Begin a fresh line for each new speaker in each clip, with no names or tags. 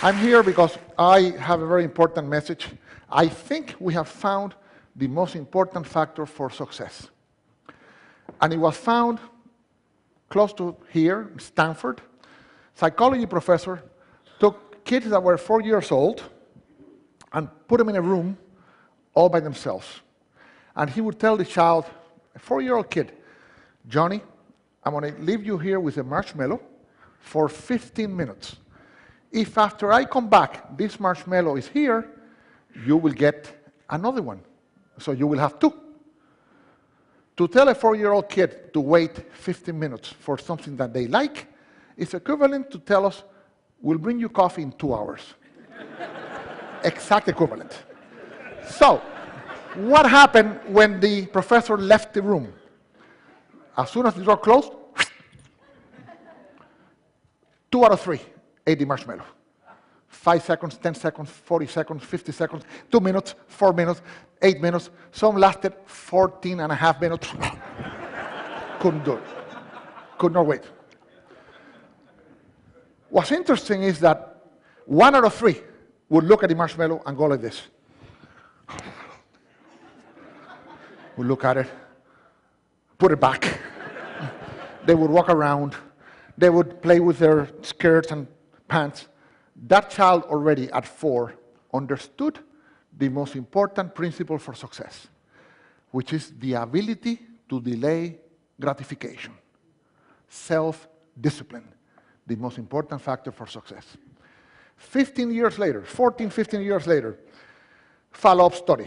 I'm here because I have a very important message. I think we have found the most important factor for success. And it was found close to here, Stanford. Psychology professor took kids that were 4 years old and put them in a room all by themselves. And he would tell the child, a 4-year-old kid, Johnny, I'm going to leave you here with a marshmallow for 15 minutes. If after I come back, this marshmallow is here, you will get another one. So you will have 2. To tell a 4-year-old kid to wait 15 minutes for something that they like is equivalent to tell us, we'll bring you coffee in 2 hours. Exact equivalent. So, what happened when the professor left the room? As soon as the door closed, 2 out of 3 ate the marshmallow. 5 seconds, 10 seconds, 40 seconds, 50 seconds, 2 minutes, 4 minutes, 8 minutes. Some lasted 14 and a half minutes. Couldn't do it. Could not wait. What's interesting is that 1 out of 3 would look at the marshmallow and go like this. Would look at it, put it back. They would walk around. They would play with their skirts and pants. That child already at 4 understood the most important principle for success, which is the ability to delay gratification. Self-discipline, the most important factor for success. 15 years later, 14, 15 years later, follow-up study.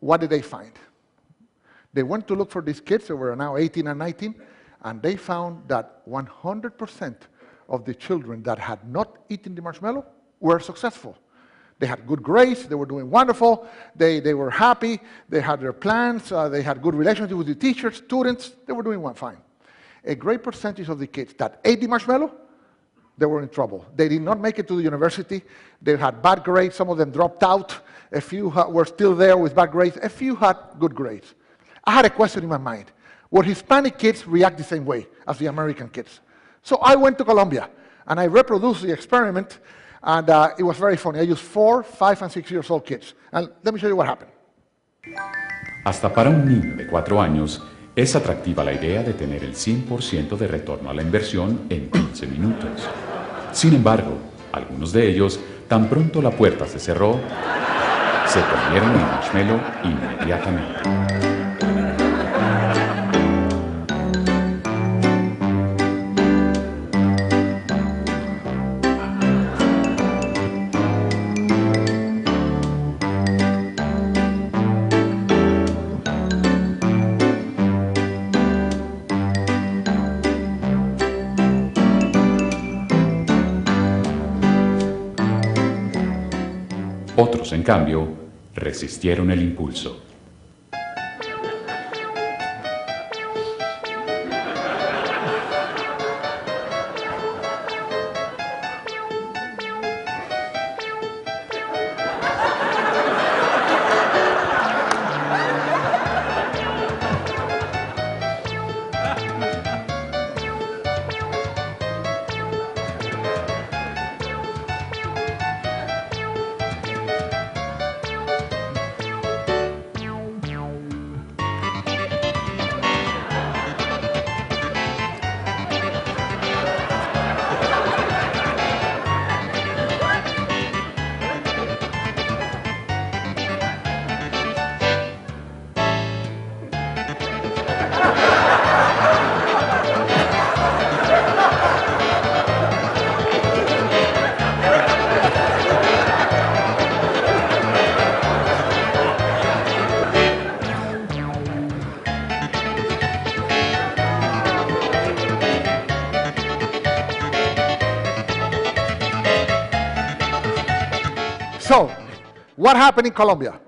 What did they find? They went to look for these kids that were now 18 and 19, and they found that 100% of the children that had not eaten the marshmallow were successful. They had good grades, they were doing wonderful, they were happy, they had their plans, they had good relationships with the teachers, students, they were doing fine. A great percentage of the kids that ate the marshmallow, they were in trouble. They did not make it to the university, they had bad grades, some of them dropped out, a few were still there with bad grades, a few had good grades. I had a question in my mind. Would Hispanic kids react the same way as the American kids? So I went to Colombia, and I reproduced the experiment, and it was very funny. I used 4, 5, and 6 years old kids. And let me show you what happened.
Hasta para un niño de 4 años, es atractiva la idea de tener el 100% de retorno a la inversión en 15 minutos. Sin embargo, algunos de ellos, tan pronto la puerta se cerró, se comieron el marshmallow inmediatamente. Otros, en cambio, resistieron el impulso.
So, what happened in Colombia?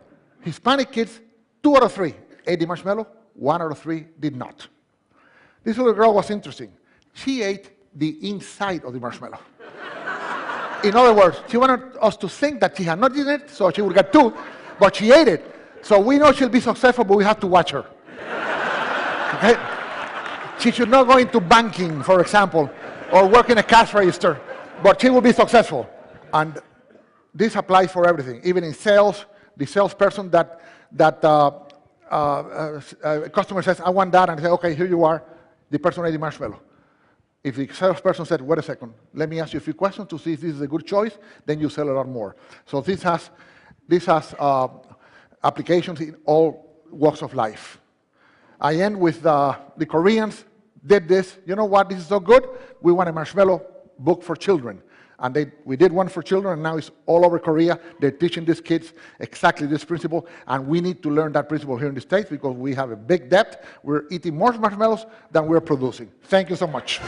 Hispanic kids, 2 out of 3 ate the marshmallow, 1 out of 3 did not. This little girl was interesting. She ate the inside of the marshmallow. In other words, she wanted us to think that she had not eaten it, so she would get 2, but she ate it. So we know she'll be successful, but we have to watch her. Okay? She should not go into banking, for example, or work in a cash register, but she will be successful. And this applies for everything, even in sales. The salesperson that customer says, I want that, and say, okay, here you are, the person ate the marshmallow. If the salesperson said, wait a second, let me ask you a few questions to see if this is a good choice, then you sell a lot more. So this has applications in all walks of life. I end with the Koreans did this. You know what? This is so good. We want a marshmallow book for children. And we did one for children, and now it's all over Korea. They're teaching these kids exactly this principle, and we need to learn that principle here in the States because we have a big debt. We're eating more marshmallows than we're producing. Thank you so much.